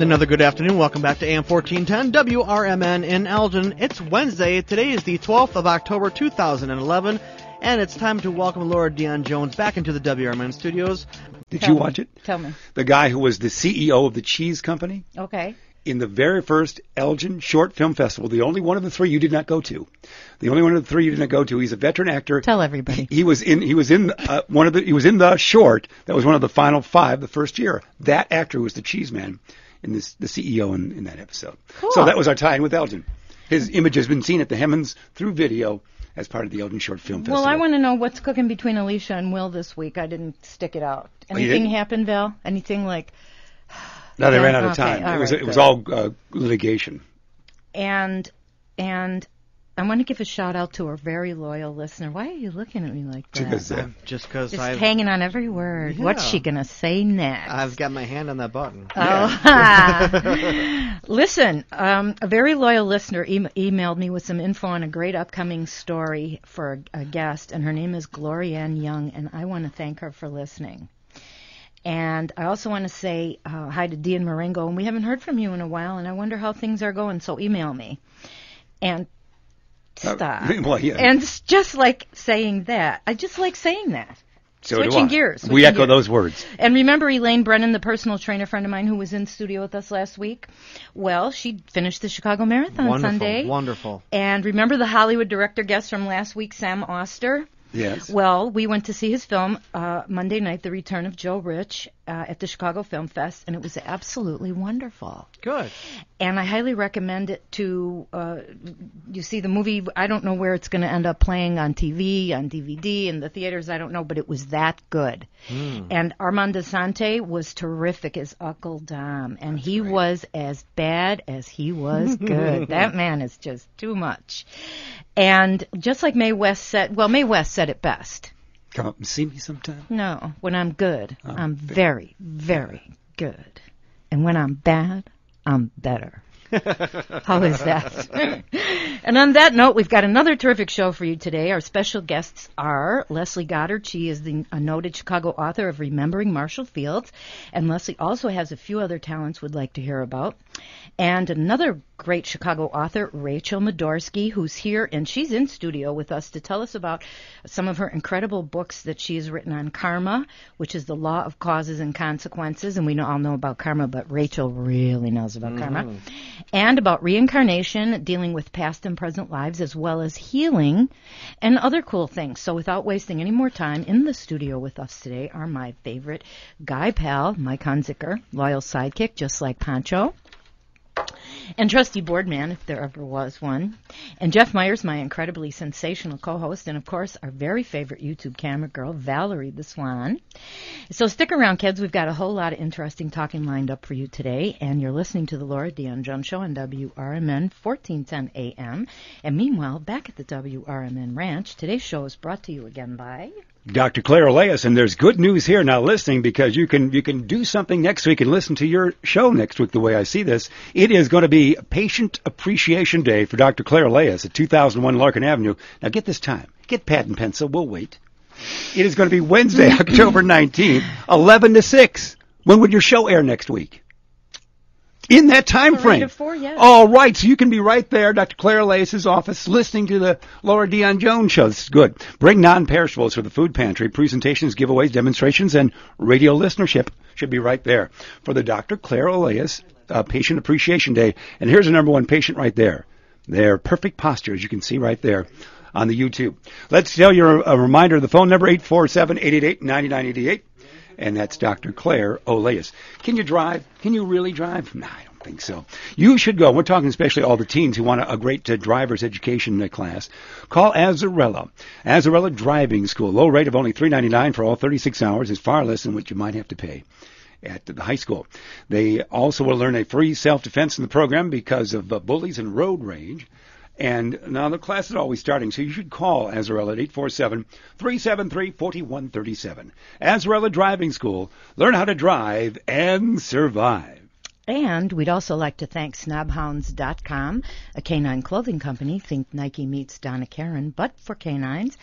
And another good afternoon. Welcome back to AM 1410 WRMN in Elgin. It's Wednesday. Today is the 12th of October 2011, and it's time to welcome Laura Dion-Jones back into the WRMN studios. Did you watch it? Tell me. The guy who was the CEO of the cheese company? Okay. In the very first Elgin Short Film Festival, the only one of the three you did not go to. The only one of the three you did not go to. He's a veteran actor. Tell everybody. He was in the short that was one of the final five the first year. That actor was the cheese man and the CEO in that episode. Cool. So that was our tie-in with Elgin. His image has been seen at the Hemmons through video as part of the Elgin Short Film Festival. Well, I want to know what's cooking between Alicia and Will this week. I didn't stick it out. Anything happen, Val? Anything like... No, they ran out of time. Okay, it was all litigation. And I want to give a shout out to our very loyal listener. Why are you looking at me like that? Just because I'm hanging on every word. Yeah. What's she gonna say next? I've got my hand on that button. Oh, listen. A very loyal listener emailed me with some info on a great upcoming story for a guest, and her name is Gloria Ann Young, and I want to thank her for listening. And I also want to say hi to Dean Marengo, and we haven't heard from you in a while, and I wonder how things are going, so email me. And stop. Well, yeah. And it's just like saying that. I just like saying that. So Switching gears. We echo those words. And remember Elaine Brennan, the personal trainer friend of mine who was in studio with us last week? Well, she finished the Chicago Marathon Sunday. Wonderful. And remember the Hollywood director guest from last week, Sam Oster? Yes. Well, we went to see his film Monday night, The Return of Joe Rich, at the Chicago Film Fest, and it was absolutely wonderful. Good. And I highly recommend it to, you see the movie, I don't know where it's going to end up playing on TV, on DVD, in the theaters, I don't know, but it was that good. And Armand Desante was terrific as Uncle Dom, and he was as bad as he was good. That man is just too much. And just like Mae West said, well, Mae West said it best. Come up and see me sometime. No, when I'm good, I'm very, very good. And when I'm bad, I'm better. How is that? And on that note, we've got another terrific show for you today. Our special guests are Leslie Goddard. She is a noted Chicago author of Remembering Marshall Fields. And Leslie also has a few other talents we'd like to hear about. And another great Chicago author, Rachel Madorsky, who's here, and she's in studio with us to tell us about some of her incredible books that she has written on karma, which is the law of causes and consequences. And we all know about karma, but Rachel really knows about karma. And about reincarnation, dealing with past and present lives, as well as healing and other cool things. So without wasting any more time, in the studio with us today are my favorite guy pal, Mike Hunziker, loyal sidekick, just like Pancho, and trusty board man, if there ever was one, and Jeff Myers, my incredibly sensational co-host, and of course our very favorite YouTube camera girl, Valerie the Swan. So stick around, kids. We've got a whole lot of interesting talking lined up for you today, and you're listening to the Laura Dion-Jones Show on WRMN 1410 AM. And meanwhile, back at the WRMN Ranch, today's show is brought to you again by Dr. Claire Oleas, and there's good news here now listening, because you can do something next week and listen to your show next week the way I see this. It is going to be Patient Appreciation Day for Dr. Claire Oleas at 2001 Larkin Avenue. Now get this time. Get pad and pencil. We'll wait. It is going to be Wednesday, October 19th, 11 to 6. When would your show air next week? In that time frame. 3 to 4, yes. All right, so you can be right there, Dr. Claire Oleas' office, listening to the Laura Dion-Jones Show. This is good. Bring non-perishables for the food pantry. Presentations, giveaways, demonstrations, and radio listenership should be right there for the Dr. Claire Oleas Patient Appreciation Day. And here's the number one patient right there. Their perfect posture, as you can see right there on the YouTube. Let's tell you a reminder, the phone number, 847-888-9988. And that's Dr. Claire Oleas. Can you drive? Can you really drive? No, I don't think so. You should go. We're talking especially all the teens who want a great driver's education class. Call Azarella. Azarella Driving School. Low rate of only $3.99 for all 36 hours is far less than what you might have to pay at the high school. They also will learn a free self-defense in the program because of bullies and road rage. And now the class is always starting, so you should call Azarella at 847-373-4137. Azarella Driving School. Learn how to drive and survive. And we'd also like to thank snobhounds.com, a canine clothing company. Think Nike meets Donna Karan, but for canines.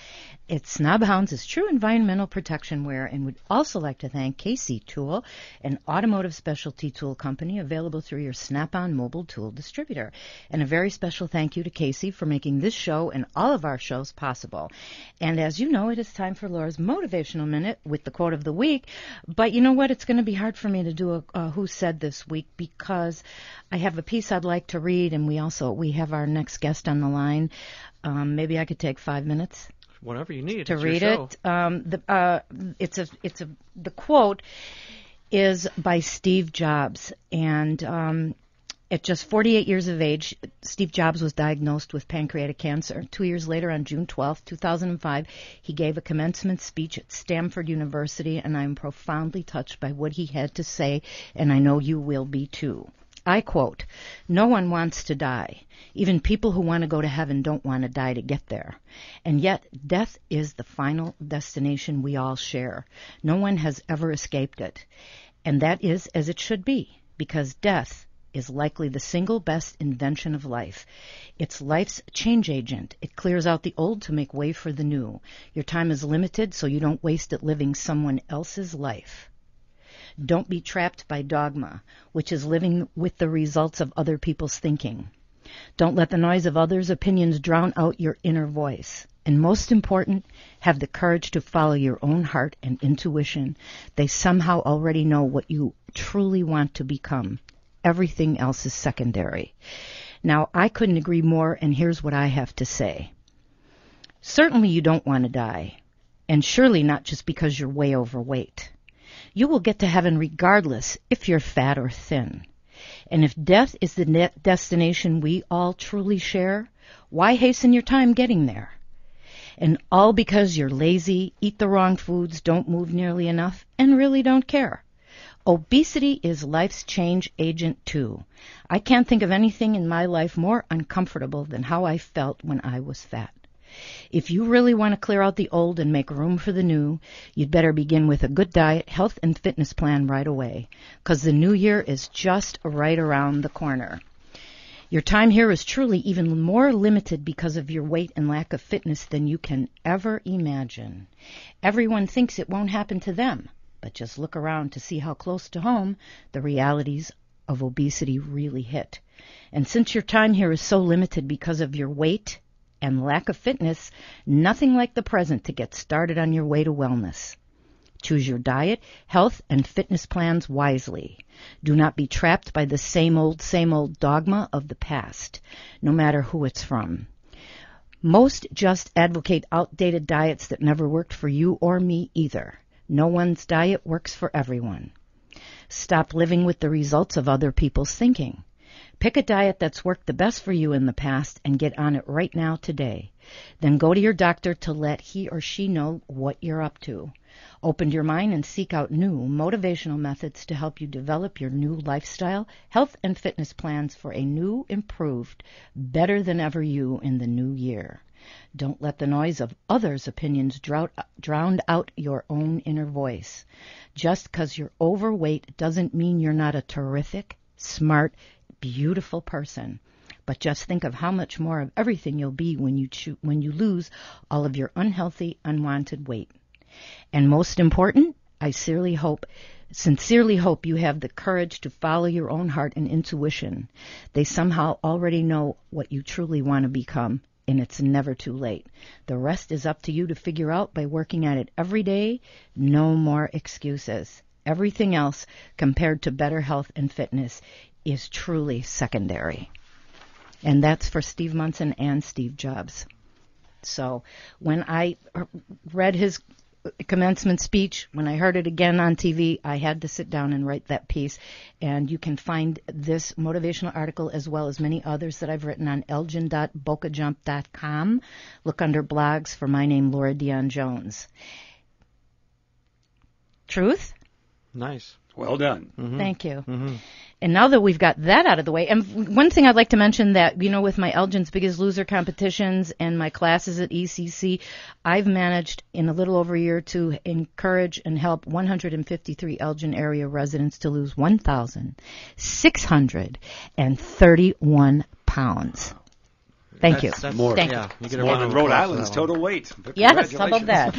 It's Snobhounds is true environmental protection wear. And we'd also like to thank KC Tool, an automotive specialty tool company available through your Snap-on mobile tool distributor. And a very special thank you to Casey for making this show and all of our shows possible. And as you know, it is time for Laura's Motivational Minute with the quote of the week. But you know what? It's going to be hard for me to do a Who Said This week, because I have a piece I'd like to read, and we have our next guest on the line. Maybe I could take 5 minutes. Whatever you need to read it. The quote is by Steve Jobs, and at just 48 years of age, Steve Jobs was diagnosed with pancreatic cancer. 2 years later, on June 12, 2005, he gave a commencement speech at Stanford University, and I'm profoundly touched by what he had to say, and I know you will be too. I quote, "No one wants to die. Even people who want to go to heaven don't want to die to get there. And yet, death is the final destination we all share. No one has ever escaped it. And that is as it should be, because death is likely the single best invention of life. It's life's change agent. It clears out the old to make way for the new. Your time is limited, so you don't waste it living someone else's life. Don't be trapped by dogma, which is living with the results of other people's thinking. Don't let the noise of others' opinions drown out your inner voice. And most important, have the courage to follow your own heart and intuition. They somehow already know what you truly want to become. Everything else is secondary." Now, I couldn't agree more, and here's what I have to say. Certainly you don't want to die, and surely not just because you're way overweight. You will get to heaven regardless if you're fat or thin. And if death is the destination we all truly share, why hasten your time getting there? And all because you're lazy, eat the wrong foods, don't move nearly enough, and really don't care. Obesity is life's change agent too. I can't think of anything in my life more uncomfortable than how I felt when I was fat. If you really want to clear out the old and make room for the new, you'd better begin with a good diet, health, and fitness plan right away, because the new year is just right around the corner. Your time here is truly even more limited because of your weight and lack of fitness than you can ever imagine. Everyone thinks it won't happen to them, but just look around to see how close to home the realities of obesity really hit. And since your time here is so limited because of your weight and lack of fitness, nothing like the present to get started on your way to wellness. Choose your diet, health, and fitness plans wisely. Do not be trapped by the same old dogma of the past, no matter who it's from. Most just advocate outdated diets that never worked for you or me either. No one's diet works for everyone. Stop living with the results of other people's thinking. Pick a diet that's worked the best for you in the past and get on it right now today. Then go to your doctor to let he or she know what you're up to. Open your mind and seek out new motivational methods to help you develop your new lifestyle, health, and fitness plans for a new, improved, better than ever you in the new year. Don't let the noise of others' opinions drown out your own inner voice. Just because you're overweight doesn't mean you're not a terrific, smart, beautiful person. But just think of how much more of everything you'll be when you lose all of your unhealthy, unwanted weight. And most important, I sincerely hope you have the courage to follow your own heart and intuition. They somehow already know what you truly want to become, and it's never too late. The rest is up to you to figure out by working at it every day. No more excuses. Everything else, compared to better health and fitness, is truly secondary. And that's for Steve Munson and Steve Jobs. So when I read his commencement speech, when I heard it again on TV, I had to sit down and write that piece. And you can find this motivational article as well as many others that I've written on elgin.bocajump.com. Look under blogs for my name, Laura Dion-Jones. Truth? Nice. Well done. Mm-hmm. Thank you. Mm-hmm. And now that we've got that out of the way, and one thing I'd like to mention that, with my Elgin's Biggest Loser competitions and my classes at ECC, I've managed in a little over a year to encourage and help 153 Elgin area residents to lose 1,631 pounds. Thank you. That's more. Thank yeah, you get a More round than of Rhode applause for Island's that one. total weight. Yes, how about that?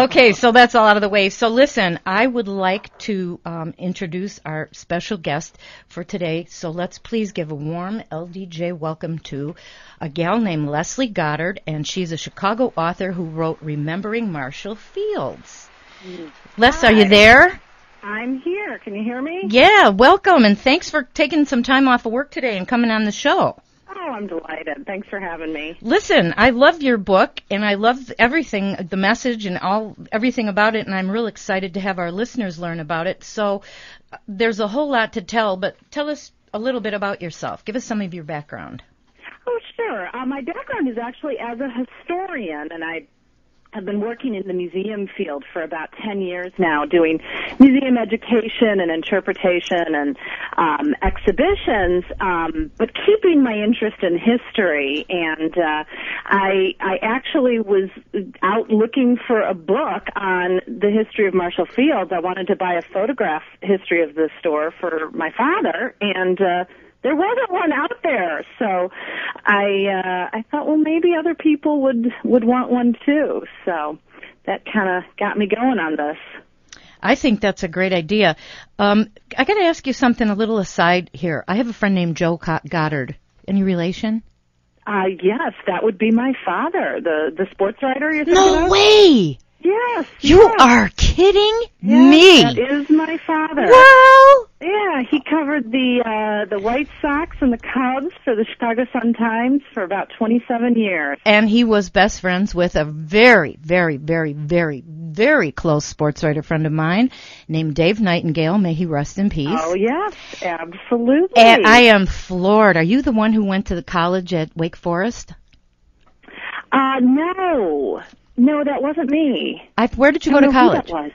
Okay, so that's all out of the way. So listen, I would like to introduce our special guest for today. So let's please give a warm LDJ welcome to a gal named Leslie Goddard, and she's a Chicago author who wrote Remembering Marshall Fields. Les, are you there? I'm here. Can you hear me? Yeah, welcome, and thanks for taking some time off of work today and coming on the show. Oh, I'm delighted. Thanks for having me. Listen, I love your book, and I love everything, the message and everything about it, and I'm real excited to have our listeners learn about it. So there's a whole lot to tell, but tell us a little bit about yourself. Give us some of your background. Oh, sure. My background is actually as a historian, and I have been working in the museum field for about 10 years now, doing museum education and interpretation and exhibitions, but keeping my interest in history. And I actually was out looking for a book on the history of Marshall Fields. I wanted to buy a photograph history of the store for my father, and there wasn't one out there, so I thought, well, maybe other people would want one too. So that kind of got me going on this. I think that's a great idea. I got to ask you something a little aside here. I have a friend named Joe Goddard. Any relation? Yes, that would be my father, the sports writer you're talking No about? way! Yes. You yes. are kidding Yes, me! That is my father. Well, Yeah, he covered the White Sox and the Cubs for the Chicago Sun-Times for about 27 years. and he was best friends with a very, very, very, very, very close sports writer friend of mine named Dave Nightingale. May he rest in peace. Oh, yes, absolutely. And I am floored. Are you the one who went to the college at Wake Forest? No, that wasn't me. Where did you go I to don't know who college? that was.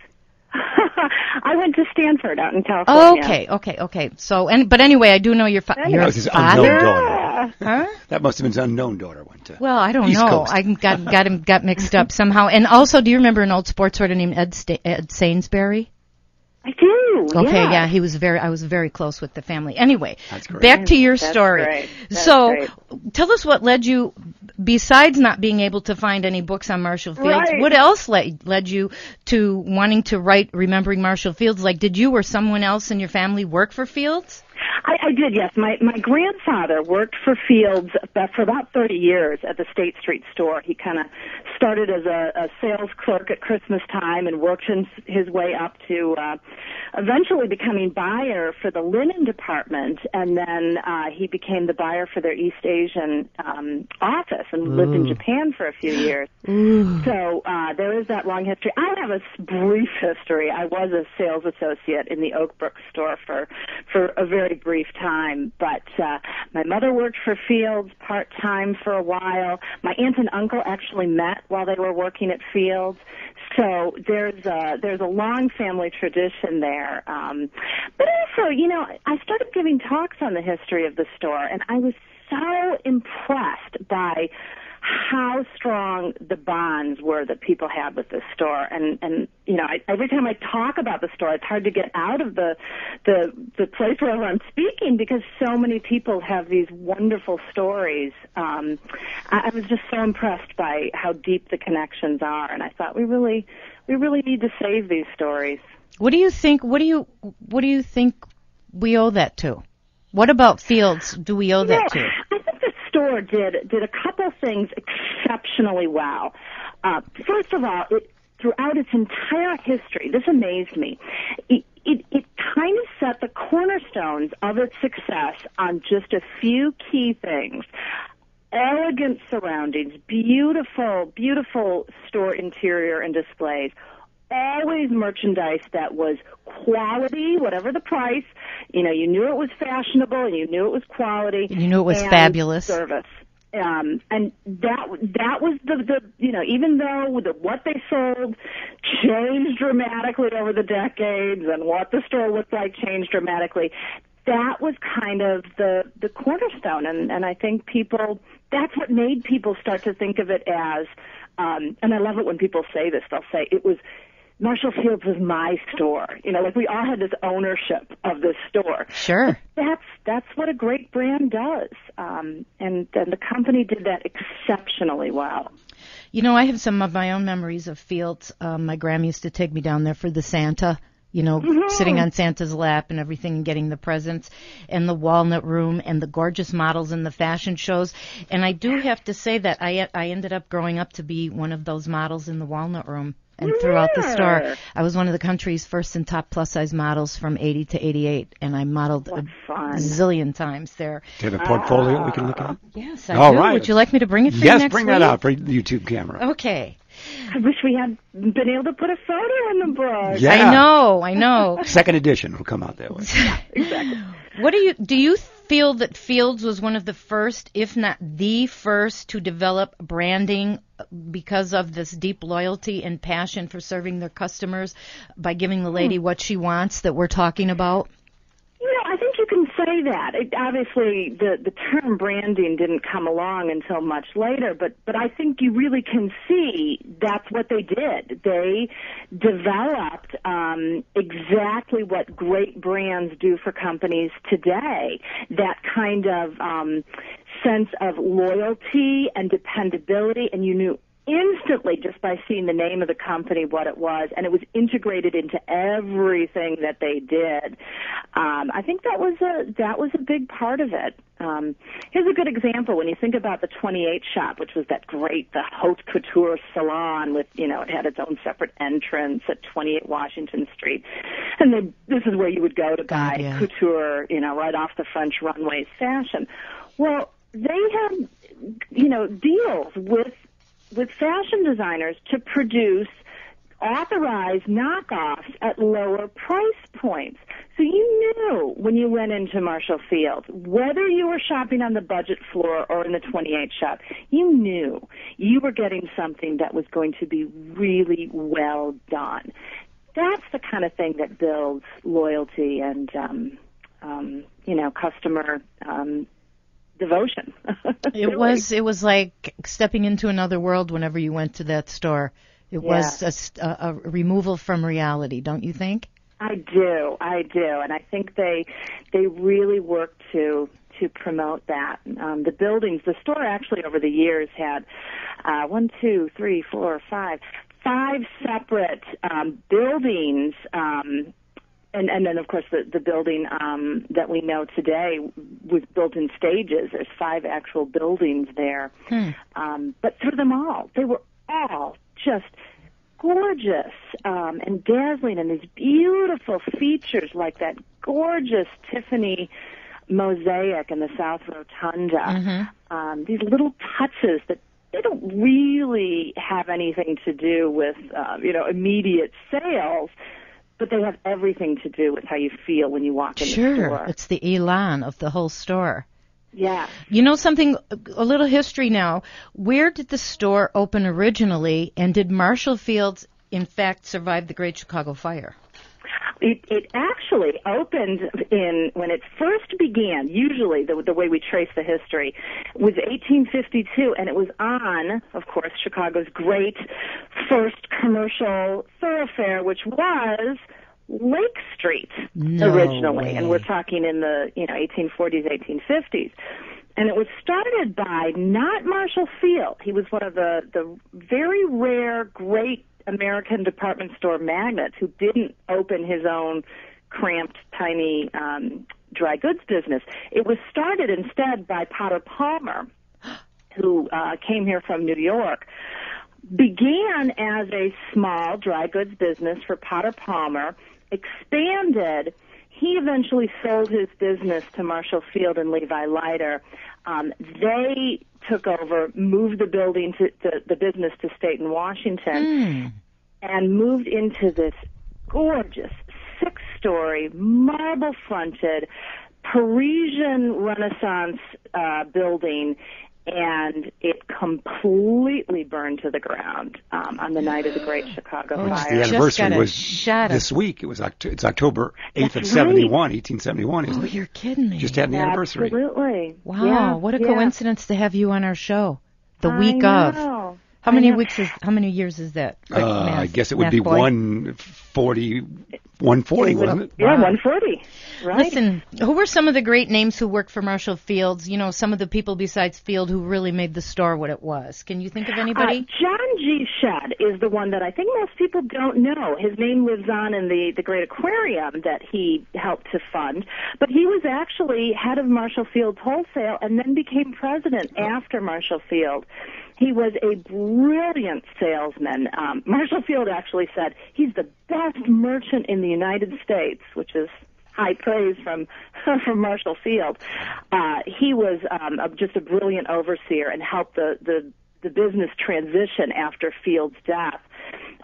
I went to Stanford out in California. Okay. So, but anyway, I do know your Anyway. your That was his father. unknown daughter. Huh? That must have been his unknown daughter went to. Well, I don't East know. Coast. I got mixed up somehow. And also, do you remember an old sports writer named Ed Sainsbury? I do. Okay, yeah. he was I was very close with the family. Anyway, That's great. back to your That's story. great. That's So, great. tell us what led you, besides not being able to find any books on Marshall Fields, Right. what else led you to wanting to write Remembering Marshall Fields? Like, did you or someone else in your family work for Fields? I did, yes. My grandfather worked for Fields for about 30 years at the State Street store. He kind of started as a sales clerk at Christmas time and worked his way up to eventually becoming buyer for the linen department, and then he became the buyer for their East Asian office and lived in Japan for a few years. So there is that long history. I have a brief history. I was a sales associate in the Oak Brook store for a very brief time, but my mother worked for Fields part-time for a while. My aunt and uncle actually met while they were working at Fields. So there's a long family tradition there. But also, I started giving talks on the history of the store, and I was so impressed by how strong the bonds were that people had with this store. And every time I talk about the store, it's hard to get out of the place where I'm speaking because so many people have these wonderful stories. I was just so impressed by how deep the connections are, and I thought we really need to save these stories. What do you think? What do you think we owe that to? What about Fields do we owe that to? I think the store did a couple things exceptionally well. First of all, throughout its entire history, this amazed me. It kind of set the cornerstones of its success on just a few key things. Elegant surroundings, beautiful store interior and displays, always merchandise that was quality, whatever the price. You knew it was fashionable, and you knew it was quality. You knew it was and fabulous. Service. And that was the even though what they sold changed dramatically over the decades, and what the store looked like changed dramatically. That was kind of the cornerstone, and I think that's what made people start to think of it as, and I love it when people say this, they'll say, Marshall Fields was my store. Like we all had this ownership of this store. Sure. That's what a great brand does, and the company did that exceptionally well. I have some of my own memories of Fields. My grandma used to take me down there for the Santa, sitting on Santa's lap and everything and getting the presents, and the Walnut Room and the gorgeous models in the fashion shows. And I do have to say that I ended up growing up to be one of those models in the Walnut Room. And throughout the store, I was one of the country's first and top plus-size models from 80 to 88, and I modeled a zillion times there. Do you have a portfolio we can look at? Yes, I do. Right. Would you like me to bring it for you next week? Yes, bring that out for the YouTube camera. Okay. I wish we had been able to put a photo in the book. Yeah. I know. Second edition will come out that way. Exactly. Do you feel that Fields was one of the first, if not the first, to develop branding because of this deep loyalty and passion for serving their customers by giving the lady what she wants that we're talking about? I think you can say that. Obviously, the term branding didn't come along until much later, but I think you really can see that's what they did. They developed exactly what great brands do for companies today, that kind of sense of loyalty and dependability, and you knew instantly just by seeing the name of the company what it was, and it was integrated into everything that they did. I think that was a big part of it. Here's a good example. When you think about the 28 shop, which was that great, the haute couture salon with, it had its own separate entrance at 28 Washington Street. And this is where you would go to buy couture, right off the French runways fashion. Well, they had, deals with fashion designers to produce authorized knockoffs at lower price points. So you knew when you went into Marshall Fields, whether you were shopping on the budget floor or in the 28 shop, you knew you were getting something that was going to be really well done. That's the kind of thing that builds loyalty and, customer devotion. It was like stepping into another world whenever you went to that store. It was a removal from reality, don't you think? I do, and I think they really worked to promote that. The buildings, the store actually over the years had 5 separate buildings. And then, of course, the building that we know today was built in stages. There's 5 actual buildings there. But through them all, they were all just gorgeous and dazzling, and these beautiful features like that gorgeous Tiffany mosaic in the South Rotunda. These little touches that they don't really have anything to do with, immediate sales, but they have everything to do with how you feel when you walk in the store. Sure, it's the elan of the whole store. Yeah. You know something, a little history now. Where did the store open originally, and did Marshall Fields, in fact, survive the Great Chicago Fire? It actually opened when it first began, usually the way we trace the history, was 1852, and it was on, of course, Chicago's great first commercial thoroughfare, which was Lake Street originally, and we're talking in the 1840s, 1850s. And it was started by not Marshall Field. He was one of the very rare, great American department store magnates who didn't open his own cramped, tiny dry goods business. It was started instead by Potter Palmer, who came here from New York. Began as a small dry goods business for Potter Palmer, expanded. He eventually sold his business to Marshall Field and Levi Leiter. They took over, moved the building to the business to Staten, Washington, and moved into this gorgeous 6-story, marble-fronted, Parisian Renaissance building. and it completely burned to the ground on the night of the Great Chicago Fire. The anniversary was this week. It's October 8th of 1871, isn't it? Oh, you're kidding me. Just had an anniversary. Absolutely. Wow, yeah, what a coincidence to have you on our show the week of. How many years is that? I guess it would be 140, wasn't it? Yeah, 140. Right. Listen, who were some of the great names who worked for Marshall Fields? You know, some of the people besides Field who really made the store what it was. Can you think of anybody? John G. Shedd is the one that I think most people don't know. His name lives on in the Great Aquarium that he helped to fund. But he was actually head of Marshall Field's Wholesale and then became president after Marshall Field. He was a brilliant salesman. Marshall Field actually said he's the best merchant in the United States, which is high praise from Marshall Field. He was just a brilliant overseer and helped the business transition after Field's death.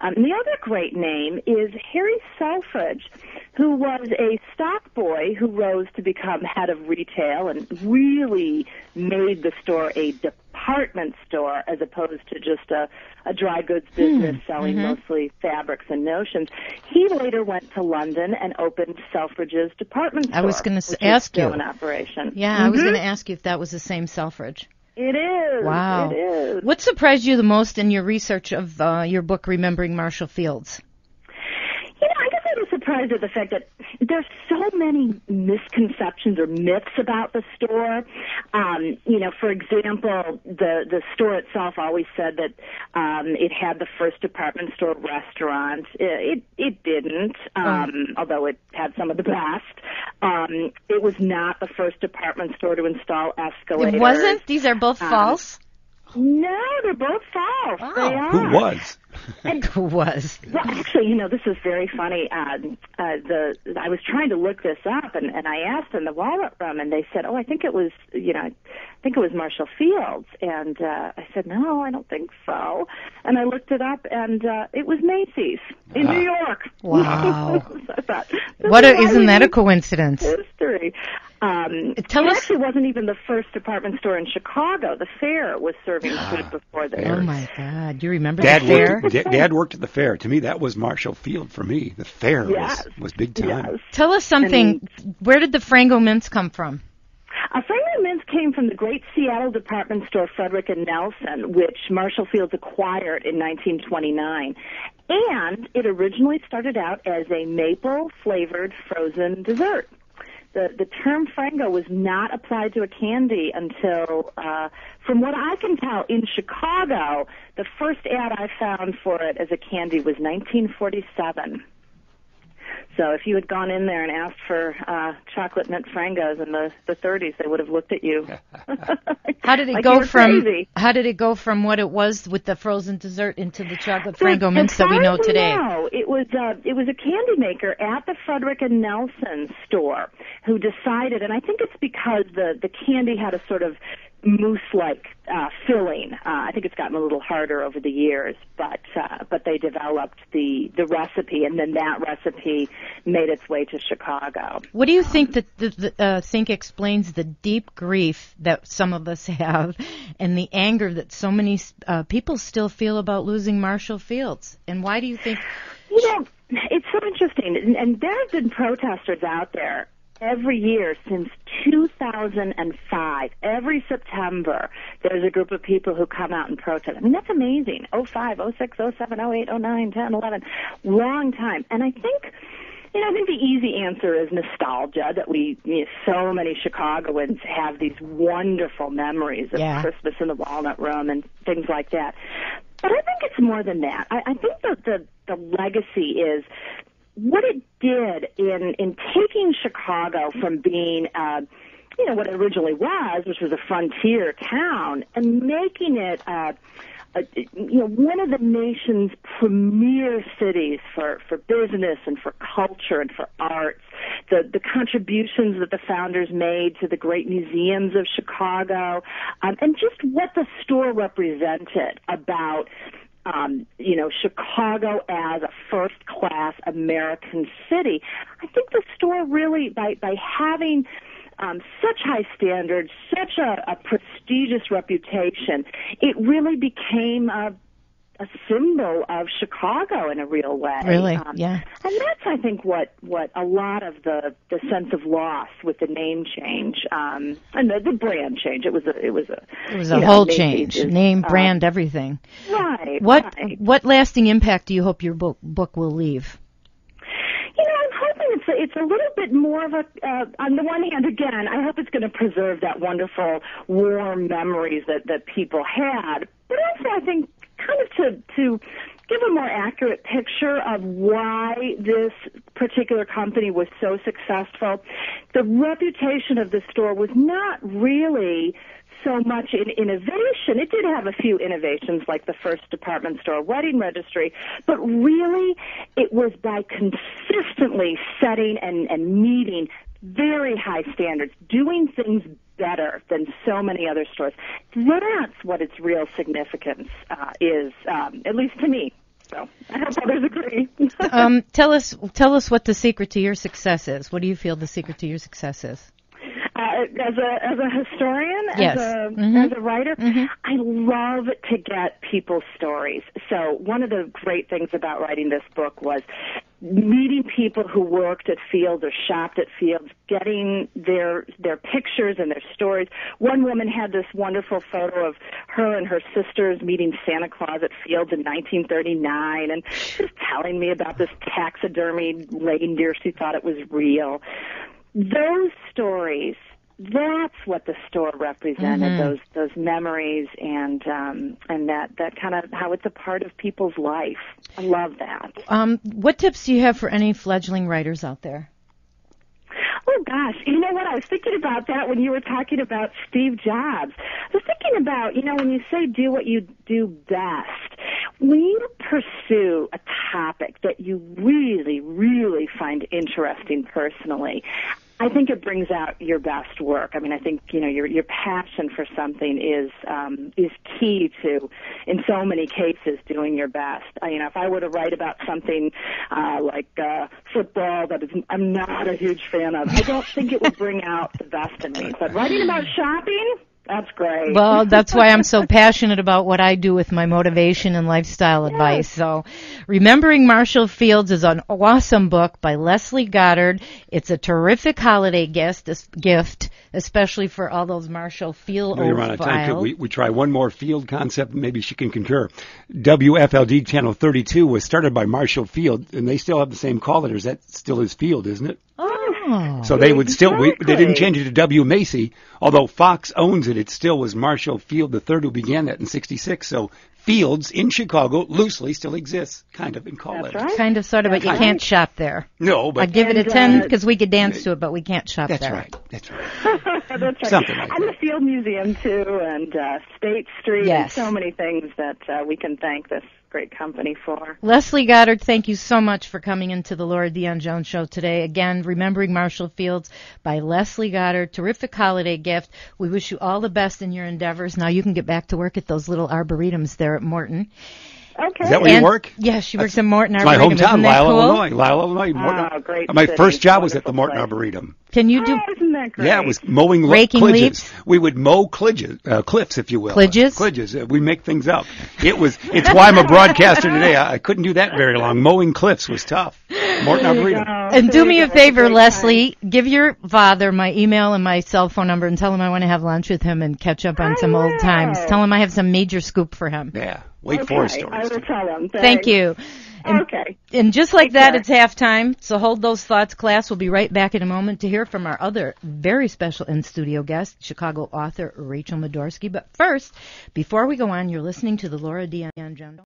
And the other great name is Harry Selfridge, who was a stock boy who rose to become head of retail and really made the store a department store as opposed to just a dry goods business selling mostly fabrics and notions. He later went to London and opened Selfridge's department store. I was going to ask you. In operation. Yeah, I was going to ask you if that was the same Selfridge. It is. Wow. It is. What surprised you the most in your research of your book, Remembering Marshall Fields? You know, I guess I was surprised at the fact that there's so many misconceptions or myths about the store. You know, for example, the store itself always said that it had the first department store restaurant. It didn't, although it had some of the best. It was not the first department store to install escalators. It wasn't? These are both false? No, they're both false. Wow. They are. Who was? Who was? Well, actually, you know, this is very funny. I was trying to look this up, and I asked in the wallet room, and they said, "Oh, I think it was, I think it was Marshall Fields." And I said, "No, I don't think so." And I looked it up, and it was Macy's in New York. Wow! So I thought, isn't that a coincidence? History. It actually wasn't even the first department store in Chicago. The Fair was serving food before this. Oh my God! Do you remember the Fair? Dad worked at the Fair. To me, that was Marshall Field for me. The Fair was big time. Yes. Tell us something. Where did the Frango mints come from? Frango mints came from the great Seattle department store Frederick and Nelson, which Marshall Fields acquired in 1929. And it originally started out as a maple-flavored frozen dessert. The term Frango was not applied to a candy until, from what I can tell, in Chicago, the first ad I found for it as a candy was 1947. So if you had gone in there and asked for chocolate mint Frangos in the 30s, they would have looked at you. How did it go from what it was with the frozen dessert into the chocolate Frango mints that we know today? No, it was a candy maker at the Frederick and Nelson store who decided, and I think it's because the candy had a sort of mousse-like filling. I think it's gotten a little harder over the years, but they developed the recipe, and then that recipe made its way to Chicago. What do you think think explains the deep grief that some of us have, and the anger that so many people still feel about losing Marshall Fields? And why do you think? You know, it's so interesting, and there have been protesters out there every year since 2005, every September, there's a group of people who come out and protest. I mean, that's amazing. 05, 06, 07, 08, 09, 10, 11, long time. And I think the easy answer is nostalgia, that so many Chicagoans have these wonderful memories of Christmas in the Walnut Room and things like that. But I think it's more than that. I think that the legacy is what it did in taking Chicago from being, what it originally was, which was a frontier town, and making it, one of the nation's premier cities for business and for culture and for arts. The contributions that the founders made to the great museums of Chicago, and just what the store represented about Chicago as a first-class American city. I think the store really, by having such high standards, such a prestigious reputation. It really became a symbol of Chicago in a real way. Really, yeah. And that's, I think, what a lot of the sense of loss with the name change and the brand change. It was a whole change, name, brand, everything. Right. What lasting impact do you hope your book will leave? I'm hoping it's a little bit more of a, on the one hand, again, I hope it's going to preserve that wonderful, warm memories that people had, but also I think kind of to give a more accurate picture of why this particular company was so successful. The reputation of the store was not really so much in innovation. It did have a few innovations, like the first department store wedding registry, but really it was by consistently setting and meeting very high standards, doing things better than so many other stores. That's what its real significance is, at least to me. So I hope others agree. Tell us what the secret to your success is. What do you feel the secret to your success is? As a historian, yes. as a writer, I love to get people's stories. So one of the great things about writing this book was meeting people who worked at Fields or shopped at Fields, getting their pictures and their stories. One woman had this wonderful photo of her and her sisters meeting Santa Claus at Fields in 1939, and just telling me about this taxidermied reindeer. She thought it was real. Those stories, that's what the store represented, those memories and that kind of how it's a part of people's life. I love that. What tips do you have for any fledgling writers out there? Oh, gosh. You know what? I was thinking about that when you were talking about Steve Jobs. I was thinking about, when you say do what you do best, when you pursue a topic that you really, really find interesting personally, I think it brings out your best work. I mean, I think, your passion for something is key to, in so many cases, doing your best. If I were to write about something like football that I'm not a huge fan of, I don't think it would bring out the best in me. But writing about shopping, that's great. Well, that's why I'm so passionate about what I do with my motivation and lifestyle advice. So, Remembering Marshall Fields is an awesome book by Leslie Goddard. It's a terrific holiday gift, especially for all those Marshall Field You're out of time. Could we try one more field concept? Maybe she can concur. WFLD Channel 32 was started by Marshall Field, and they still have the same call letters. That still is Field, isn't it? Oh. So they would still, they didn't change it to W. Macy, although Fox owns it. It still was Marshall Field III who began that in '66. So Fields in Chicago loosely still exists, kind of in call letters. Right. Kind of, sort of, but you can't shop there. No, but I'd give it a 10 because we could dance to it, but we can't shop that's there. Right. That's right. That's right. Something like and that. the Field Museum, too, and State Street, Yes. and so many things that we can thank this great company for. Leslie Goddard, thank you so much for coming into the Laura Dion-Jones Show today. Again, Remembering Marshall Fields by Leslie Goddard. Terrific holiday gift. We wish you all the best in your endeavors. Now you can get back to work at those little arboretums there at Morton. Okay. Is that where you work? Yes, she works at Morton It's my Arboretum. hometown, Isn't that Lyle, cool? Illinois. Lyle, Illinois. Morton. Oh, great My city. first job was at the Wonderful Morton place. Arboretum. Can you do Isn't that great? Yeah, it was mowing Raking clidges. leaves? We would mow cliffs, if you will. Clidges? Clidges. We make things up. It's why I'm a broadcaster today. I couldn't do that very long. Mowing cliffs was tough. Morton Arboretum. And do me a favor, Leslie, give your father my email and my cell phone number and tell him I want to have lunch with him and catch up on some old times. Tell him I have some major scoop for him. Yeah, Wake Forest stories. I will tell him. Thank you. And, Okay. And just like Take that, care. it's halftime. So hold those thoughts, class. We'll be right back in a moment to hear from our other very special in-studio guest, Chicago author Rachel Madorsky. But first, before we go on, you're listening to the Laura Dion-Jones Show.